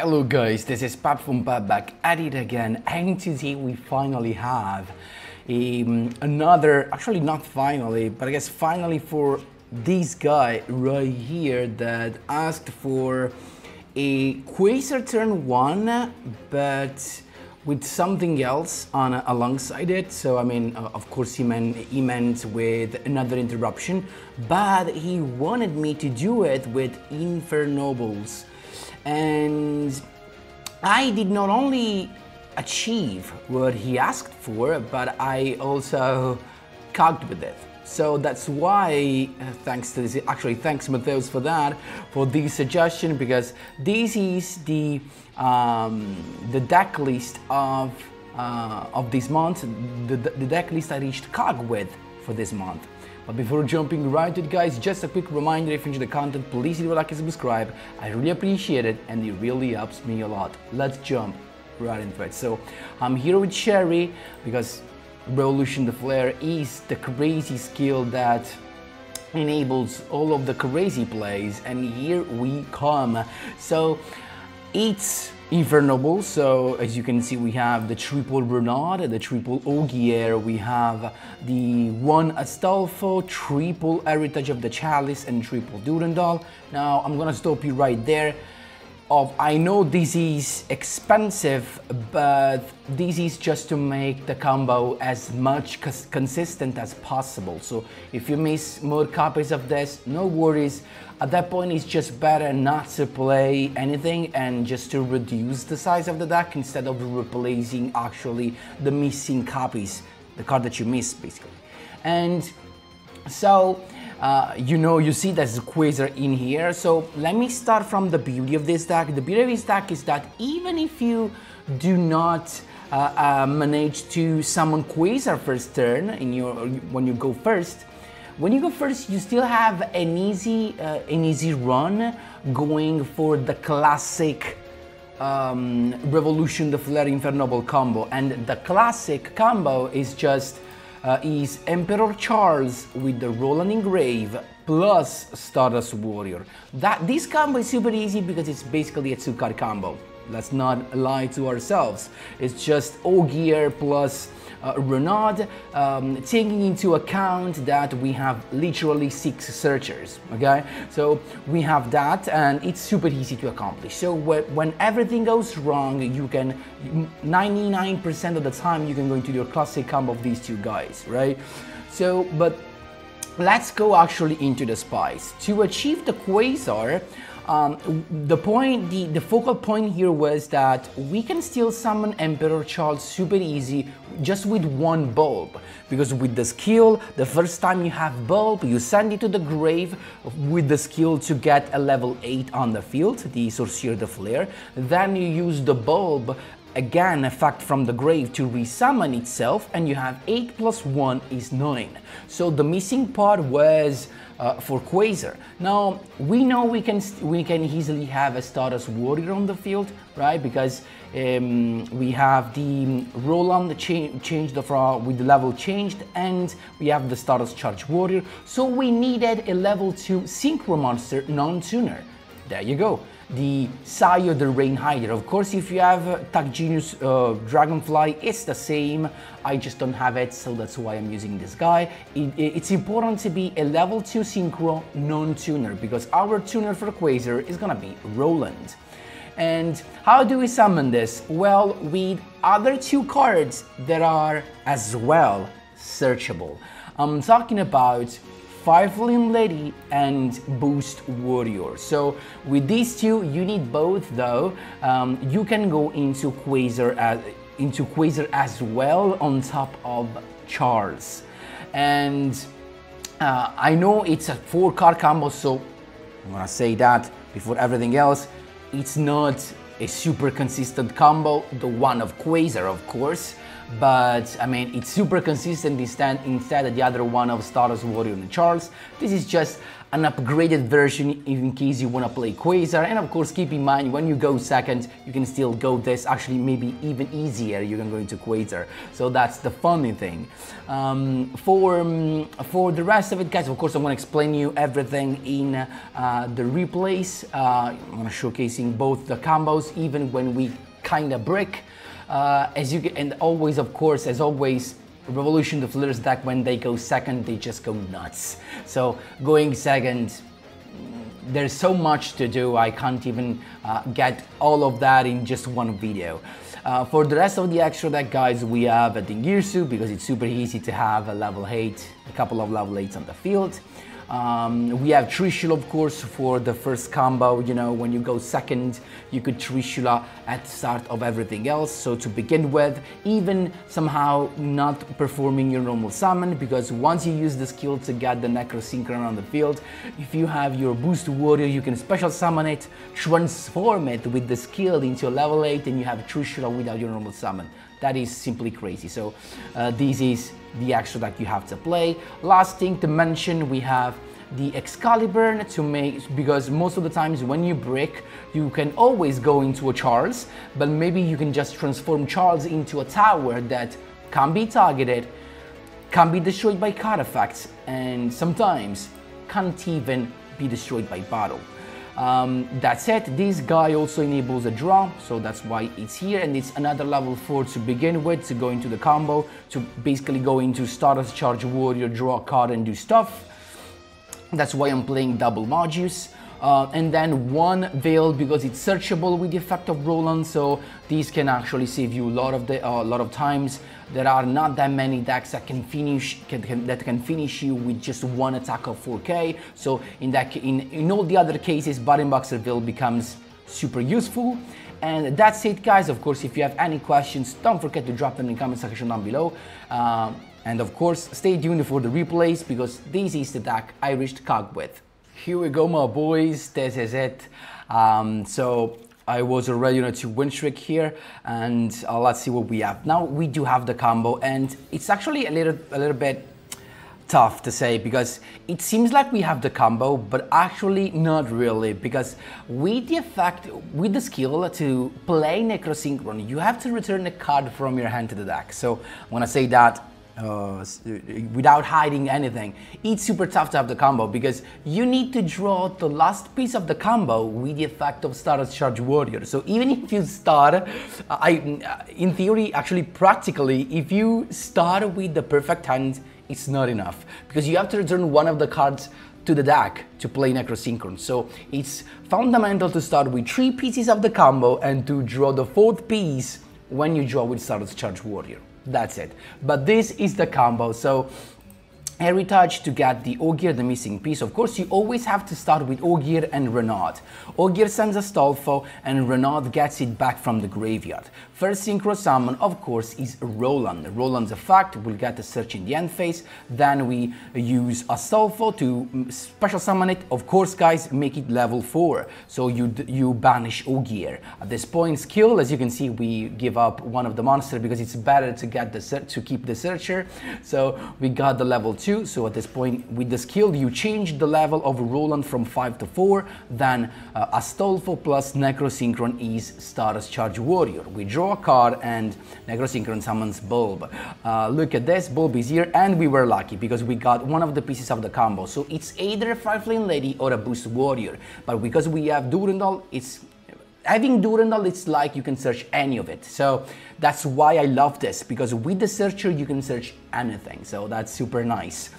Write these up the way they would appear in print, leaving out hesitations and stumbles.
Hello guys, this is Pat from Pat back at it again, and today we finally have actually not finally, but I guess finally for this guy right here that asked for a QUASAR turn 1, but with something else on alongside it. So I mean, of course he meant with another interruption, but he wanted me to do it with INFERNOBLES. And I did not only achieve what he asked for, but I also cogged with it. So that's why, thanks Matheus for that, for this suggestion, because this is the deck list of this month, the deck list I reached cog with for this month. But before jumping right to it, guys, just a quick reminder: if you enjoy the content, please leave a like and subscribe. I really appreciate it, and it really helps me a lot. Let's jump right into it. So I'm here with Sherry because Revolution the FLEUR is the crazy skill that enables all of the crazy plays, and here we come. So it's INFERNOBLES, so as you can see we have the triple Renaud, the triple Yugioh, we have the 1 Astolfo, triple Heritage of the Chalice, and triple Durandal. Now I'm gonna stop you right there. I know this is expensive, but this is just to make the combo as much consistent as possible. So if you miss more copies of this, no worries. At that point, it's just better not to play anything and just to reduce the size of the deck instead of replacing actually the missing copies, the card that you missed basically. And so you see there's a QUASAR in here. So let me start from the beauty of this deck. The beauty of this deck is that even if you do not manage to summon QUASAR first turn when you go first, you still have an easy run going for the classic Revolution the FLEUR INFERNOBLES combo. And the classic combo is just is Emperor Charles with the Roland Engrave plus Stardust Warrior. This combo is super easy because it's basically a 2-card combo. Let's not lie to ourselves. It's just Yugioh plus Renaud, taking into account that we have literally 6 searchers, okay? So we have that, and it's super easy to accomplish. So when everything goes wrong, you can, 99% of the time, you can go into your classic combo of these 2 guys, right? So, but let's go actually into the spice. To achieve the QUASAR, the focal point here was that we can still summon Emperor Charles super easy just with 1 bulb, because with the skill, the first time you have bulb, you send it to the grave with the skill to get a level 8 on the field, the Sorcier de FLEUR. Then you use the bulb, again effect from the grave, to resummon itself, and you have 8 plus 1 is 9. So the missing part was for QUASAR. Now we know we can easily have a Stardust Warrior on the field, right? Because we have the Roland changed with the level changed, and we have the Stardust Charge Warrior. So we needed a level 2 Synchro Monster non-tuner. There you go. The Sire the Rain Hider. Of course, if you have Tag Genius Dragonfly, it's the same. I just don't have it, so that's why I'm using this guy. It's important to be a level 2 Synchro non-tuner, because our tuner for QUASAR is gonna be Roland. And how do we summon this? Well, with other 2 cards that are as well searchable. I'm talking about Fireflame Lady and Boost Warrior. So with these 2, you need both though. You can go into QUASAR as well on top of Charles. And I know it's a 4-card combo, so I'm gonna say that before everything else, it's not a super consistent combo, the one of QUASAR of course, but I mean it's super consistent instead of the other one of Stardust Warrior and Charles. This is just an upgraded version in case you want to play QUASAR. And of course, keep in mind, when you go second, you can still go this, actually maybe even easier, you can go into QUASAR. So that's the funny thing. For the rest of it, guys, of course, I'm going to explain you everything in the replays. I'm going to showcasing both the combos, even when we kind of break. And always, of course, as always, Revolution, the FLEUR's deck, when they go second, they just go nuts. So going second, there's so much to do, I can't even get all of that in just one video. For the rest of the extra deck, guys, we have a Dingirsu, because it's super easy to have a level 8, a couple of level 8s on the field. We have Trishula, of course, for the first combo. You know, when you go second, you could Trishula at the start of everything else. So to begin with, even somehow not performing your normal summon, because once you use the skill to get the Necrosynchron on the field, if you have your Boost Warrior, you can special summon it, transform it with the skill into a level 8, and you have Trishula without your normal summon. That is simply crazy. So this is the extra that you have to play. Last thing to mention, we have the Excalibur to make, because most of the times when you break, you can always go into a Charles, but maybe you can just transform Charles into a tower that can be targeted, can be destroyed by card effects, and sometimes can't even be destroyed by battle. That's it. This guy also enables a draw, so that's why it's here, and it's another level 4 to begin with, to go into the combo, to basically go into Stardust Charge Warrior, draw a card and do stuff. That's why I'm playing double Magius. And then one Veil, because it's searchable with the effect of Roland, so these can actually save you a lot of times. There are not that many decks that can finish you with just one attack of 4k. So in all the other cases, Button Boxer Veil becomes super useful. And that's it, guys. Of course, if you have any questions, don't forget to drop them in the comment section down below. And of course, stay tuned for the replays, because this is the deck I reached COG with. Here we go, my boys, this is it. So I was already on a 2-win streak here, and let's see what we have. Now we do have the combo, and it's actually a little bit tough to say, because it seems like we have the combo, but actually not really, because with the skill to play Necrosynchron, you have to return a card from your hand to the deck. So when I say that, without hiding anything, it's super tough to have the combo, because you need to draw the last piece of the combo with the effect of Stardust Charge Warrior. So even if you start, in theory, actually practically, if you start with the perfect hand, it's not enough, because you have to return one of the cards to the deck to play Necrosynchron. So it's fundamental to start with 3 pieces of the combo and to draw the 4th piece when you draw with Stardust Charge Warrior. That's it. But this is the combo. So Heritage to get the Ogier, the missing piece. Of course, you always have to start with Ogier and Renaud. Ogier sends a Astolfo, and Renaud gets it back from the graveyard. First synchro summon, of course, is Roland. Roland's effect will get a search in the end phase. Then we use Astolfo to special summon it. Of course, guys, make it level 4. So you banish Ogier. At this point, skill, as you can see, we give up one of the monsters because it's better to get to keep the searcher. So we got the level 2. So at this point, with the skill, you change the level of Roland from 5 to 4. Then Astolfo plus Necrosynchron is Stardust Charge Warrior. We draw a card and Necrosynchron summons Bulb. Look at this, Bulb is here, and we were lucky because we got one of the pieces of the combo. So it's either a Fire Flame Lady or a Boost Warrior. But because we have Durandal, having Durandal, it's like you can search any of it. So that's why I love this, because with the searcher you can search anything. So that's super nice.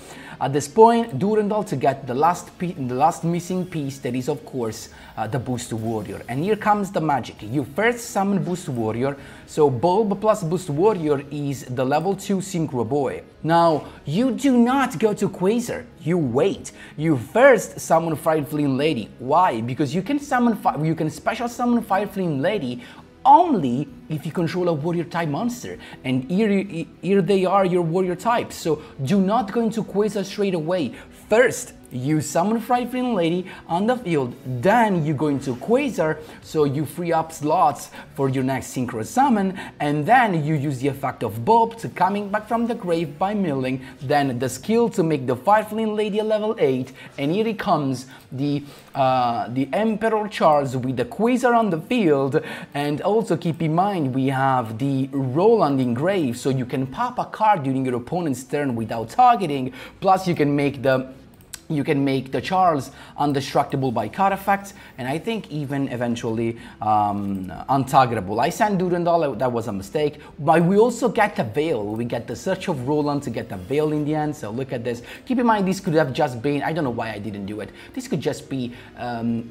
At this point, Durandal to get the last missing piece, that is of course the Boost Warrior. And here comes the magic. You first summon Boost Warrior, so Bulb plus Boost Warrior is the level 2 Synchro Boy. Now, you do not go to QUASAR, you wait. You first summon Fire Flame Lady. Why? Because you can special summon Fire Flame Lady only if you control a warrior type monster, and here they are, your warrior types. So do not go into QUASAR straight away. First, you summon Frightful Lady on the field, then you go into Quasar, so you free up slots for your next Synchro Summon, and then you use the effect of Bob to coming back from the grave by milling, then the skill to make the Fireflame Lady a level 8, and here it comes the Emperor Charles with the Quasar on the field. And also keep in mind we have the Roland in grave, so you can pop a card during your opponent's turn without targeting, plus you can make the Charles undestructible by card effects, and I think even eventually untargetable. I sent Durandal, that was a mistake, but we also get the Veil. We get the Search of Roland to get the Veil in the end, so look at this. Keep in mind this could have just been, I don't know why I didn't do it, this could just be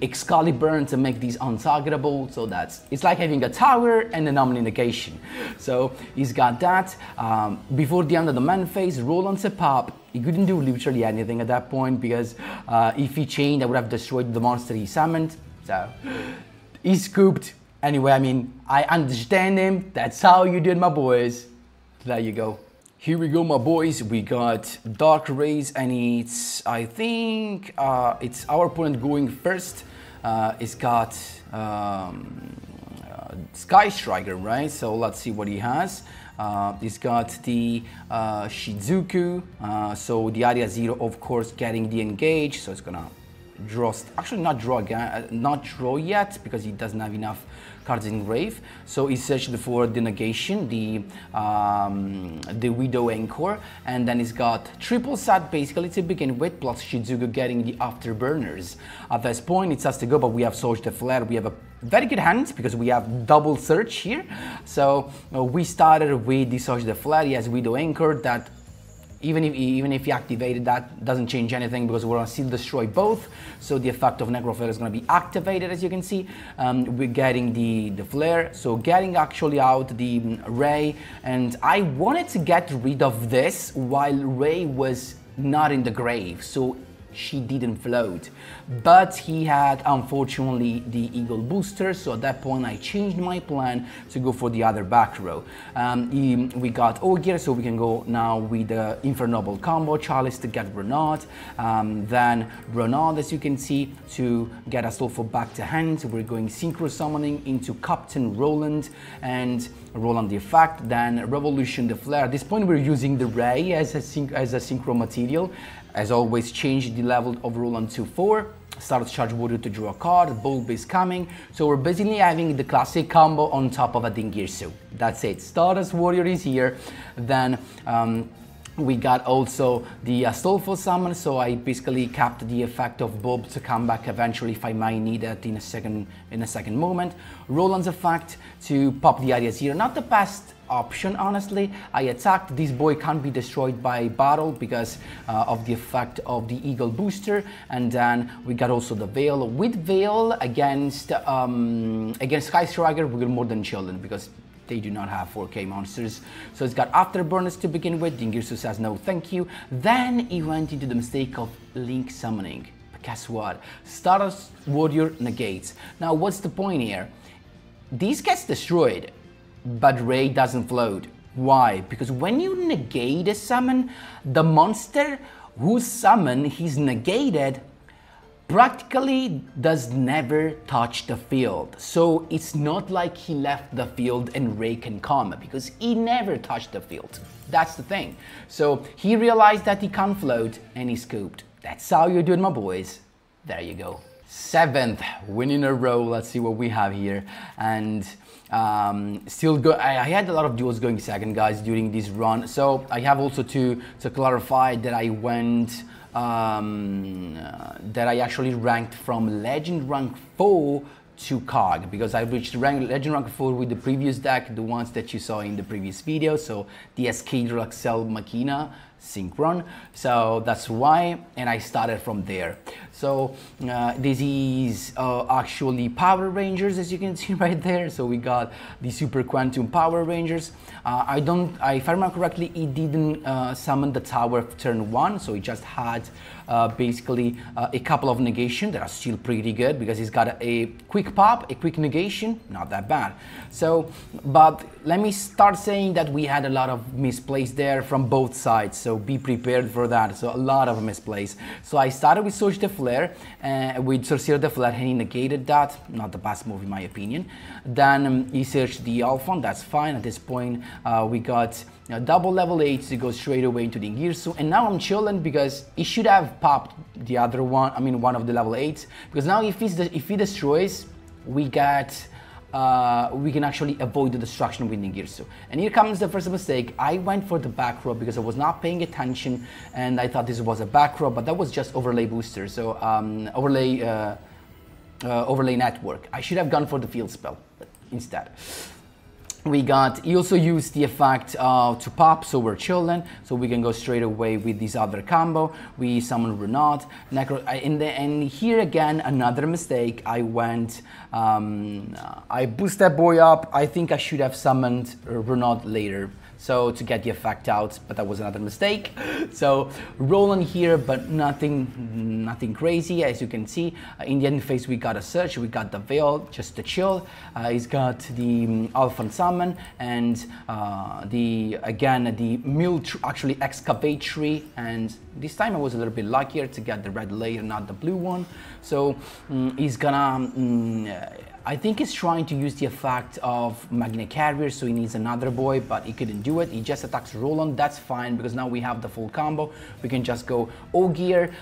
Excalibur to make these untargetable, so it's like having a tower and an omni-negation. So he's got that. Before the end of the man phase, Roland's a pop. He couldn't do literally anything at that point because if he chained, I would have destroyed the monster he summoned. So he scooped. Anyway, I mean, I understand him. That's how you did, my boys. There you go. Here we go, my boys. We got Dark Rays, and it's, I think, it's our opponent going first. It's got Sky Striker, right? So let's see what he has. He's got the Shizuku, so the area 0, of course, getting the engage, so it's gonna draw, actually not draw again, not draw yet, because he doesn't have enough cards in grave. So he's searching for the negation, the Widow Anchor, and then he's got triple sat basically to begin with, plus Shizuku getting the afterburners. At this point, it has to go, but we have Surge the Flare. We have a very good hand because we have double search here. So we started with the Surge the Flare. He has Widow Anchor that even if he activated that, doesn't change anything because we're gonna still destroy both. So the effect of Necroflare is gonna be activated, as you can see. We're getting the flare, so getting actually out the Ray, and I wanted to get rid of this while Ray was not in the grave, so she didn't float, but he had unfortunately the Eagle booster, so at that point I changed my plan to go for the other back row. We got Ogier, so we can go now with the Infernoble combo, Chalice to get Renaud, then Renaud, as you can see, to get us also back to hand. We're going Synchro Summoning into Captain Roland, and Roland the effect, then Revolution the Flare. At this point we're using the Ray as a synchro material. As always, change the level of Roland to 4. Start Charge Warrior to draw a card, Bulb is coming. So we're basically having the classic combo on top of a Dingirsu. That's it. Stardust Warrior is here. Then we got also the Soulful Summon, so I basically capped the effect of Bob to come back eventually if I might need it in a second moment. Roland's effect to pop the area 0, not the best option, honestly. I attacked, this boy can't be destroyed by battle because of the effect of the Eagle booster, and then we got also the Veil. With Veil against Sky Striker, we got more than children because they do not have 4K monsters. So it's got Afterburners to begin with. Dingirsu says no thank you. Then he went into the mistake of Link summoning. But guess what? Stardust Warrior negates. Now what's the point here? This gets destroyed, but Ray doesn't float. Why? Because when you negate a summon, the monster whose summon he's negated practically does never touch the field. So it's not like he left the field and Ray can come, because he never touched the field. That's the thing. So he realized that he can't float and he scooped. That's how you do it, my boys. There you go. 7th win in a row. Let's see what we have here. And still go. I had a lot of duels going second, guys, during this run. So I have also to clarify that I went that I actually ranked from Legend rank 4 to COG, because I reached Legend rank 4 with the previous deck, the ones that you saw in the previous video, so the Escader Axel Machina Synchron, so that's why, and I started from there. So this is actually Power Rangers, as you can see right there. So we got the Super Quantum Power Rangers. If I remember correctly, it didn't summon the tower of turn 1, so it just had basically a couple of negation that are still pretty good, because he's got a quick pop, a quick negation, not that bad. So, but let me start saying that we had a lot of misplays there from both sides. So so be prepared for that. So a lot of misplays. So I started with Search the FLEUR, with Sorcerer the FLEUR, and he negated that. Not the best move in my opinion. Then he searched the Alphon, that's fine. At this point, we got double level 8 to go straight away into the Ngirsu, and now I'm chilling because he should have popped the other one, I mean one of the level 8s, because now if he destroys, we can actually avoid the destruction with Ngirsu. And here comes the first mistake. I went for the back row because I was not paying attention and I thought this was a back row, but that was just overlay booster, so overlay network. I should have gone for the field spell instead. He also used the effect to pop, so we're chilling, so we can go straight away with this other combo. We summon Renaud, Necro, and here again, another mistake. I boosted that boy up. I think I should have summoned Renaud later, so to get the effect out, but that was another mistake. So rolling here, but nothing crazy, as you can see. In the end phase, we got a search, we got the Veil, just to chill. He's got the Alphon summon, and the mill, actually excavate tree, and this time I was a little bit luckier to get the red layer, not the blue one. So he's gonna, I think he's trying to use the effect of Magnet Carrier, so he needs another boy, but he couldn't do it. He just attacks Roland, that's fine, because now we have the full combo. We can just go Ogier,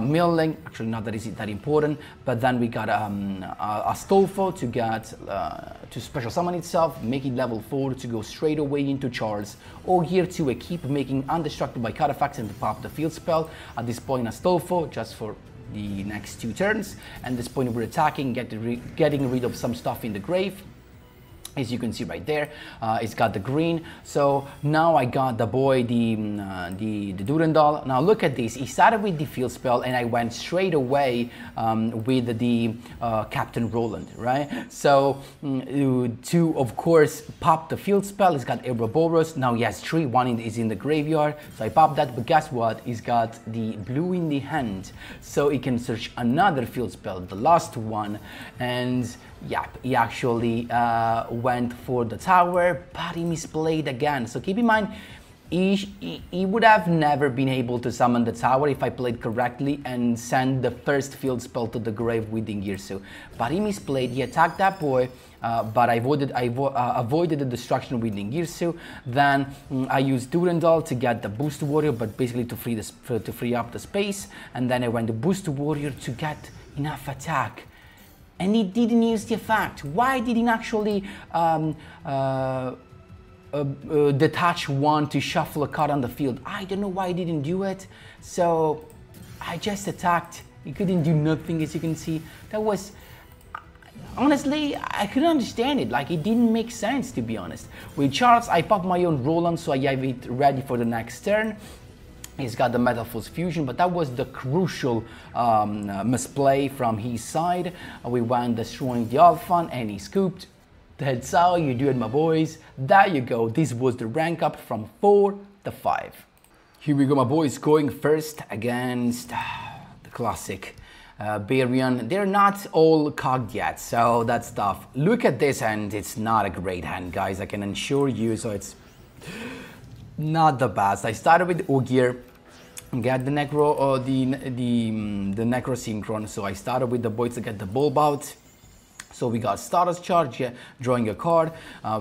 milling, actually not that is that important, but then we got Astolfo to get, to special summon itself, make it level 4 to go straight away into Charles. Ogier to keep making Undestructible by Carafacts and to pop the field spell. At this point, Astolfo, just for the next 2 turns, and at this point we're attacking, getting rid of some stuff in the grave. As you can see right there, it's got the green. So now I got the boy, the Durandal. Now look at this. He started with the field spell, and I went straight away with the Captain Roland, right? So to of course pop the field spell, he's got Ouroboros. Now he has 3. One is in the graveyard, so I popped that. But guess what? He's got the blue in the hand, so he can search another field spell, the last one, and yeah, he actually went for the tower, but he misplayed again. So keep in mind, he would have never been able to summon the tower if I played correctly and send the first field spell to the grave with Ngirsu. But he misplayed, he attacked that boy, but I avoided the destruction with Ngirsu. Then I used Durandal to get the Boost Warrior, but basically to free up the space. And then I went to Boost Warrior to get enough attack. And he didn't use the effect. Why did he actually detach one to shuffle a card on the field? I don't know why he didn't do it. So I just attacked. He couldn't do nothing, as you can see. That was, honestly, I couldn't understand it. Like, it didn't make sense, to be honest. With Charles, I popped my own Roland, so I have it ready for the next turn. He's got the Metal Force Fusion, but that was the crucial misplay from his side. We went destroying the Alphon, and he scooped. That's how you do it, my boys. There you go. This was the rank up from 4 to 5. Here we go, my boys, going first against the classic Barian. They're not all cogged yet, so that's tough. Look at this hand. It's not a great hand, guys. I can assure you, so it's not the best. I started with Ogier, get the Necro, the Necro Synchron. So I started with the boys to get the Bulb out. So we got Stardust Charge, yeah, drawing a card.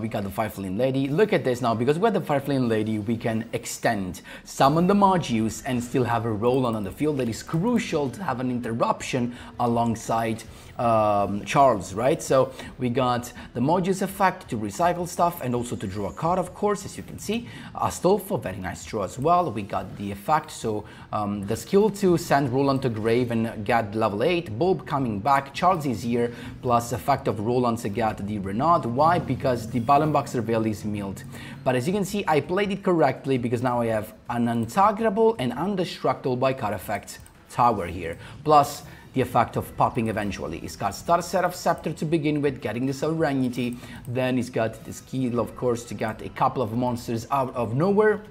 We got the Fireflame Lady. Look at this now, because we have the Fireflame Lady, we can extend, summon the Modules, and still have a Roland on the field. That is crucial to have an interruption alongside Charles, right? So we got the Modules effect to recycle stuff and also to draw a card, of course, as you can see. Astolfo, very nice draw as well. We got the effect, so the skill to send Roland to grave and get level 8. Bulb coming back, Charles is here, plus effect of Roland to get the Renaud. Why? Because the Ballon Boxer Veil is milled. But as you can see, I played it correctly because now I have an Untaggerable and Undestructible by card effect tower here. Plus the effect of popping eventually. He's got Star Seraph Scepter to begin with, getting the Sovereignty. Then he's got the skill, of course, to get a couple of monsters out of nowhere.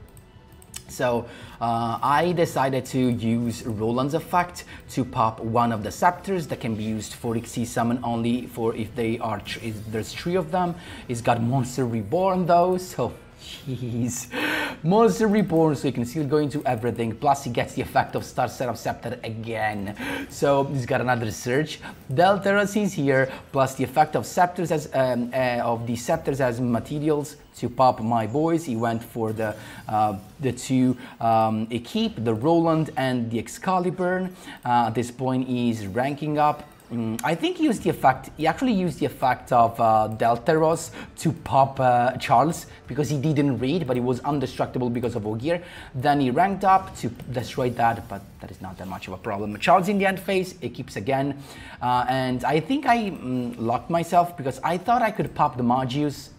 So I decided to use Roland's effect to pop one of the scepters that can be used for Xyz summon only for if they are if there's 3 of them. It's got Monster Reborn though, so Jeez. Monster Reborn, so you can still go into everything, plus he gets the effect of Star Set of Scepter again. So he's got another search. Delteros is here, plus the effect of Scepters as of the Scepters as materials to pop my boys. He went for the two Equip, the Roland and the Excalibur. At this point he's ranking up. I think he used the effect, he actually used the effect of Delteros to pop Charles, because he didn't read, but he was indestructible because of Ogier. Then he ranked up to destroy that, but that is not that much of a problem. Charles in the end phase, it keeps again. And I think I locked myself, because I thought I could pop the Magius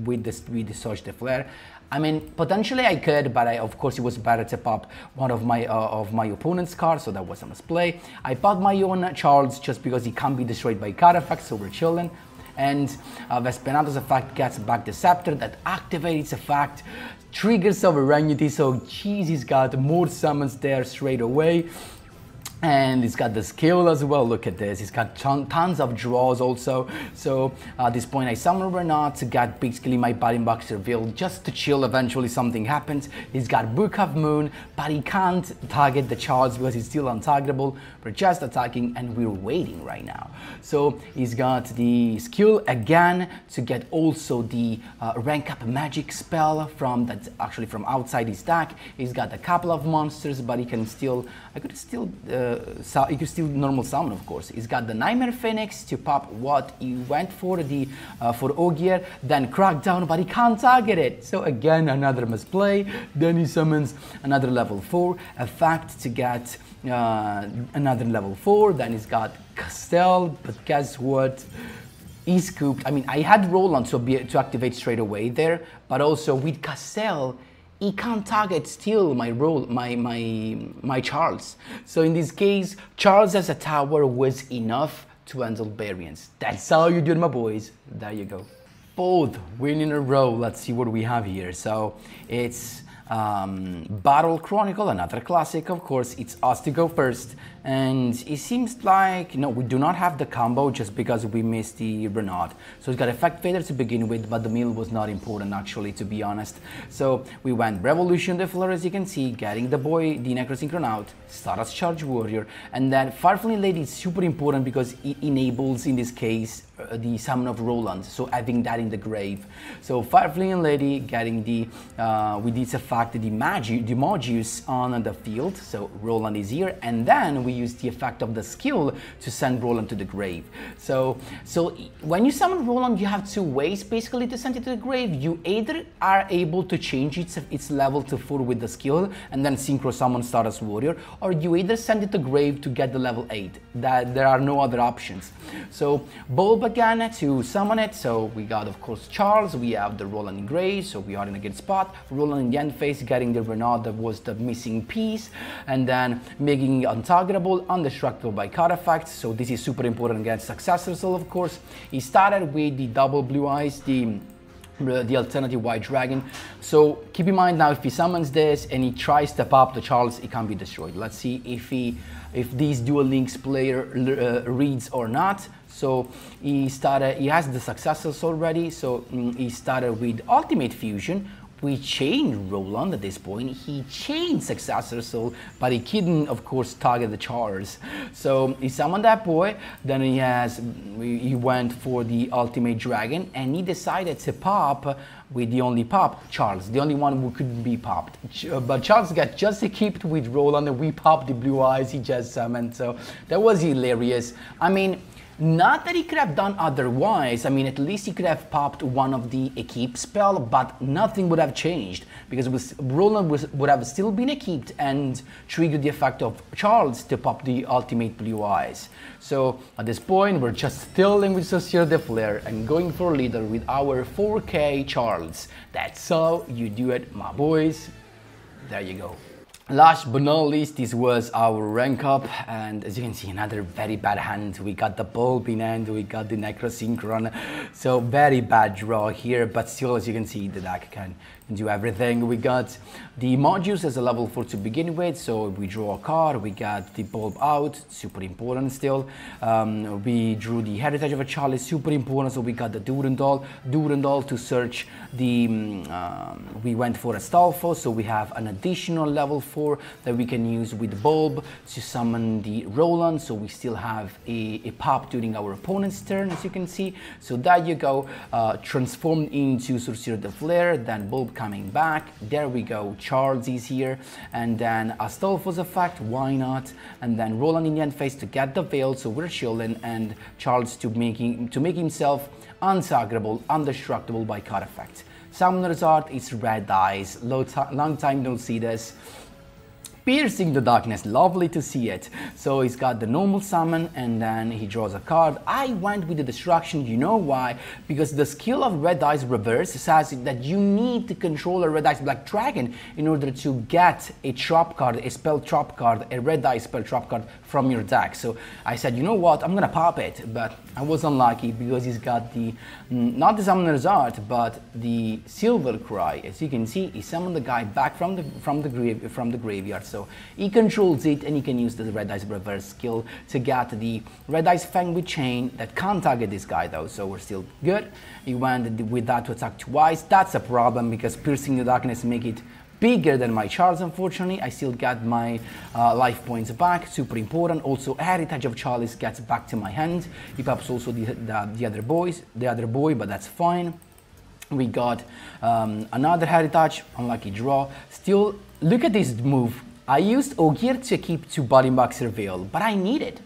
with the Surge de Flare. I mean, potentially I could, but of course it was better to pop one of my opponent's cards, so that was a misplay. I popped my own Charles just because he can't be destroyed by card effects, so we're chilling. And Vesperato's effect gets back the Scepter that activates effect, triggers Sovereignty, so jeez, he's got more summons there straight away. And he's got the skill as well, look at this, he's got tons of draws also. So at this point I summon Renaud to get basically my Batting Box revealed just to chill, eventually something happens. He's got Book of Moon, but he can't target the Charles because he's still untargetable. We're just attacking and we're waiting right now. So he's got the skill again to get also the rank up magic spell from that's actually from outside his deck. He's got a couple of monsters, but he can still, you could still normal summon, of course. He's got the Nightmare Phoenix to pop what he went for, the for Ogier, then Crackdown, but he can't target it. So again, another misplay. Then he summons another level 4 effect to get another level 4. Then he's got Castell, but guess what? He scooped. I mean, I had Roland to activate straight away there, but also with Castell, he can't target still my Charles. So in this case, Charles as a tower was enough to handle variants. That's how you do it, my boys. There you go. 4th win in a row. Let's see what we have here. So it's Battle Chronicle, another classic, of course. It's us to go first, and it seems like no, we do not have the combo just because we missed the Renaud. So it's got Effect Fader to begin with, but the mill was not important actually, to be honest. So we went Revolution de Fleur, as you can see, getting the Necrosynchron out, Stardust Charge Warrior, and then Firefly Lady is super important because it enables, in this case, the summon of Roland, so having that in the grave. So Firefly Lady getting the with this effect the Magius on the field, so Roland is here, and then we use the effect of the skill to send Roland to the grave. So when you summon Roland, you have two ways basically to send it to the grave. You either are able to change its level to 4 with the skill and then synchro summon Stardust Warrior, or you either send it to grave to get the level 8. That there are no other options. So Bulb again to summon it. So we got, of course, Charles, we have the Roland in grave, so we are in a good spot. Roland in the end phase, getting the Renaud that was the missing piece, and then making it untargetable, indestructible by card effects. So this is super important against Successor Soul, of course. He started with the double blue eyes, the alternative white dragon. So keep in mind now, if he summons this and he tries to pop the Charles, it can be destroyed. Let's see if this Duel Links player reads or not. So he has the Successors already. So he started with Ultimate Fusion. We chained Roland at this point. He chained Successor Soul, but he couldn't, of course, target the Charles. So he summoned that boy. Then he went for the Ultimate Dragon, and he decided to pop with the only pop, Charles, the only one who couldn't be popped. But Charles got just equipped with Roland, and we popped the blue eyes he just summoned. So that was hilarious. I mean, not that he could have done otherwise. I mean, at least he could have popped one of the equip spell, but nothing would have changed because Roland would have still been equipped and triggered the effect of Charles to pop the ultimate blue eyes. So at this point, we're just stilling with Saussure de Fleur and going for leader with our 4K Charles. That's how you do it, my boys. There you go. Last but not least, this was our rank up, and as you can see, another very bad hand. We got the bulb in hand, we got the Necrosynchron, so very bad draw here, but still, as you can see, the deck can do everything. We got the modules as a level 4 to begin with, so we draw a card, we got the bulb out, super important still. We drew the Heritage of a Chalice, super important, so we got the Durandal to search the, we went for Astolfo, so we have an additional level 4 that we can use with bulb to summon the Roland, so we still have a pop during our opponent's turn, as you can see. So there you go, transformed into Sorcerer de Flare, then bulb coming back, there we go, Charles is here, and then Astolfo's effect, why not, and then Roland in the end phase to get the Veil, so we're chilling, and Charles to make himself unsackerable, indestructible by card effect. Summoner's Art is Red Eyes, long time no see this. Piercing the Darkness, lovely to see it. So he's got the normal summon and then he draws a card. I went with the Destruction, you know why? Because the skill of Red Eyes Reverse says that you need to control a Red Eyes Black Dragon in order to get a trap card, a spell trap card, a Red Eyes spell trap card from your deck. So I said, you know what, I'm gonna pop it, but I was unlucky because he's got the, not the Summoner's Art, but the Silver Cry. As you can see, he summoned the guy back from the graveyard. So he controls it and he can use the Red Eyes Reverse skill to get the Red Eyes Fang with Chain that can't target this guy though, so we're still good. He went with that to attack twice. That's a problem because Piercing the Darkness make it bigger than my Charles, unfortunately. I still got my life points back, super important. Also, Heritage of Chalice gets back to my hand. He pops also the other boy, but that's fine. We got another Heritage, unlucky draw. Still, look at this move. I used Ogier to keep 2 Body Boxer Veil, but I need it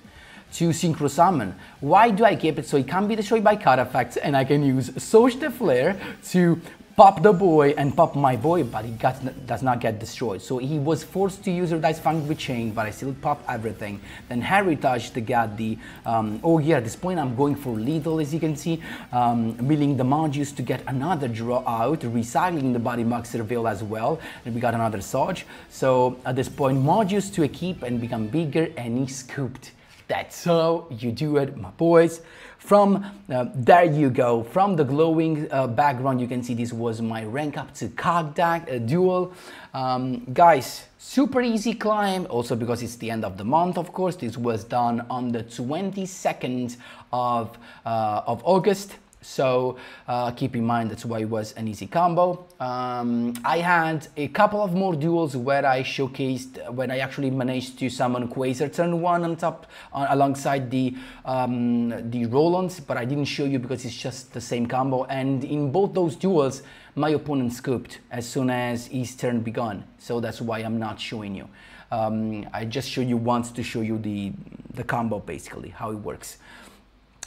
to Synchro Summon. Why do I keep it? So it can be destroyed by card effects, and I can use Soch de Flare to pop the boy and pop my boy, but he does not get destroyed. So he was forced to use her Dice Fang with Chain, but I still pop everything. Then Heritage to get the Ogier. At this point I'm going for lethal, as you can see, milling the modules to get another draw out, recycling the Body Boxer Veil as well, and we got another Soch. So at this point, modules to equip and become bigger, and he scooped. That's how you do it, my boys. From there you go, from the glowing background, you can see this was my rank up to COG deck, Duel. Guys, super easy climb, also because it's the end of the month, of course. This was done on the 22nd of August. So keep in mind that's why it was an easy combo. I had a couple of more duels where I showcased, when I actually managed to summon QUASAR turn 1 on top, alongside the Rolands, but I didn't show you because it's just the same combo. And in both those duels, my opponent scooped as soon as his turn began. So that's why I'm not showing you. I just showed you once to show you the combo, basically, how it works.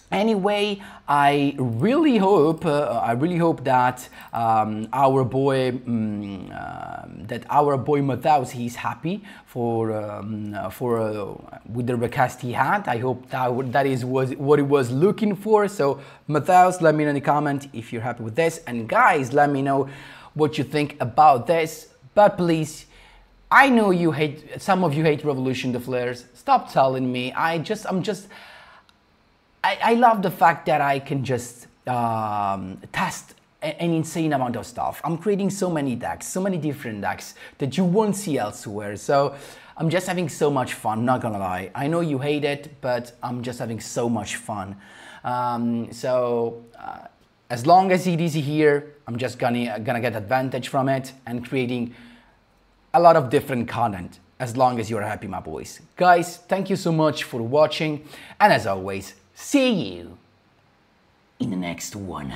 Anyway, I really hope that our boy Matthäus, he's happy with the request he had. I hope that is what he was looking for. So Matthäus, let me know in the comment if you're happy with this, and guys, let me know what you think about this. But please, I know some of you hate Revolution the Flares. Stop telling me. I love the fact that I can just test an insane amount of stuff. I'm creating so many decks, so many different decks that you won't see elsewhere. So I'm just having so much fun, not gonna lie. I know you hate it, but I'm just having so much fun. As long as it is here, I'm just gonna get advantage from it and creating a lot of different content, as long as you're happy, my boys. Guys, thank you so much for watching, and as always, see you in the next one.